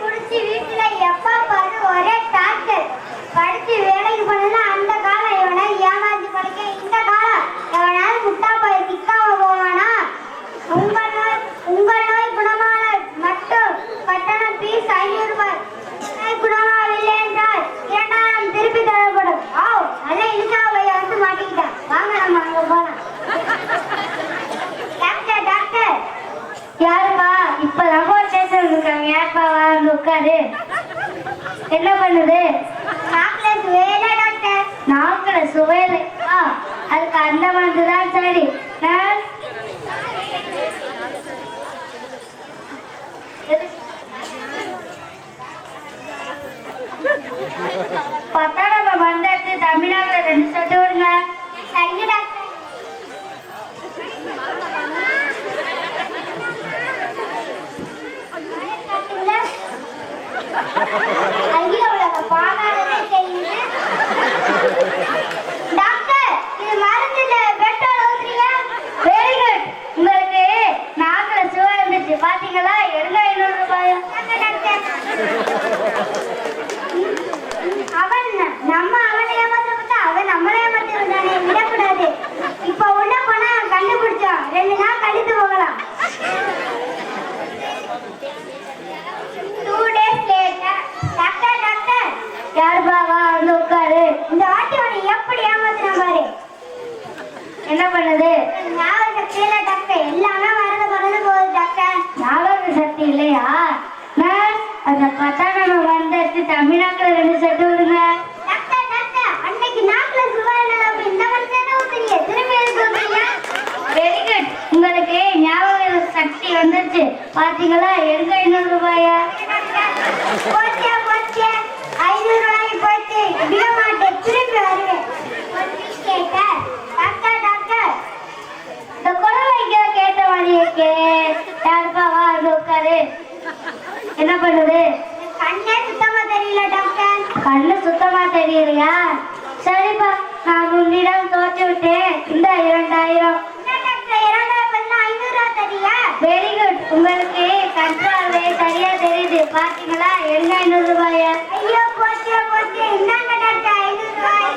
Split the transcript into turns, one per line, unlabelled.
முடிச்சு வீட்டுல எப்ப பாரு ஒரே டாக்டர். படிச்சு வேலைக்கு போனா அந்த காலம் எவனா ஏமாந்து படிக்க, இந்த காலம் எவனாவது முட்டா போய் சிக்காம போவானா? உங்கள் நோய் குணமான மட்டும் கட்டணம் பீஸ் 500 ரூபாய். நோய் குணமாகவில்லை என்றால் 2000 திருப்பி தரப்படும். நல்ல இழுக்கா போய் வந்து மாட்டிக்கிட்டேன். வாங்க நம்ம அங்க போலாம். Doctor doctor.
யாருப்பா? இப்ப ரொம்ப ஸ்டேஷன் இருக்காங்க. யாருப்பா வந்து உட்காரு. என்ன பண்ணுது?
சாக்லேட் வேலை டாக்டர்.
நாக்குல சுவையில அதுக்கு அந்த மாதிரி தான். சரி, பத்தா நம்ம வந்தாச்சு. தமிழ்நாட்டுல 2 சொட்டு விடுங்க.
சரிங்க டாக்டர். அகில உலக பாலாளரே தெரியுங்க டாக்டர். இது மருந்துல பெட்ரோல் ஊத்துறீங்க.
Very good. உங்களுக்கு நாக்குல சுவை இருந்துச்சு பாத்தீங்களா? எடுங்க 500 ரூபாய்.
டாக்டர் அவன் நம்ம அவனை ஏமாத்த அவன் நம்மளே ஏமாத்திருந்தானே, விடக்கூடாது. இப்ப உள்ள போனா கண்டுபிடிச்சோம். 2 நாள் கழித்து போகலாம். 2 days later. Doctor doctor.
யாருப்பா? வந்து உட்காரு.
இந்த வாட்டி அவனை எப்படி ஏமாத்தின பாரு.
என்ன பண்ணுது?
ஞாபக சக்தி இல்ல டாக்டர். எல்லாமே மறந்து போகுது டாக்டர்.
ஞாபக சக்தி இல்லையா? அந்த பத்தா நம்ம வந்தாச்சு. தமிழ்நாட்டுல 2 சொட்டு விடுங்க.
டாக்டர் டாக்டர், அன்னைக்கு நாக்குல சுவை இல்ல, இந்த மனுஷன் ஊத்துறீங்க, திரும்பி எதுக்கு ஊத்துறீங்க?
Very good. உங்களுக்கு ஞாபக சக்தி வந்துருச்சு பாத்தீங்களா? எடுங்க 500 ரூபாயா.
போச்சே போச்சே, 500 ரூபாய் போச்சு. விட மாட்டேன், திரும்பி வருவேன். Doctor doctor.
இந்த குரல் இங்க கேட்ட மாதிரி இருக்கே. யாருப்பா? வந்து உட்காரு. என்ன பண்ணுது?
கண்ணே சுத்தமா தெரியல டாக்டர்.
கண்ணு சுத்தமா தெரியலையா? சரிப்பா, நான் உன்னிடம் தோற்று விட்டேன். இந்த 2000.
டாக்டர் 2000 500 தெரியல.
Very good. உங்களுக்கு கண்ட்ரோல் சரியா தெரியுது பாத்தீங்களா? எடுங்க 500 ரூபாயா.
ஐயோ போச்சே போச்சே, இந்தாங்க டாக்டர் 500 ரூபாய்.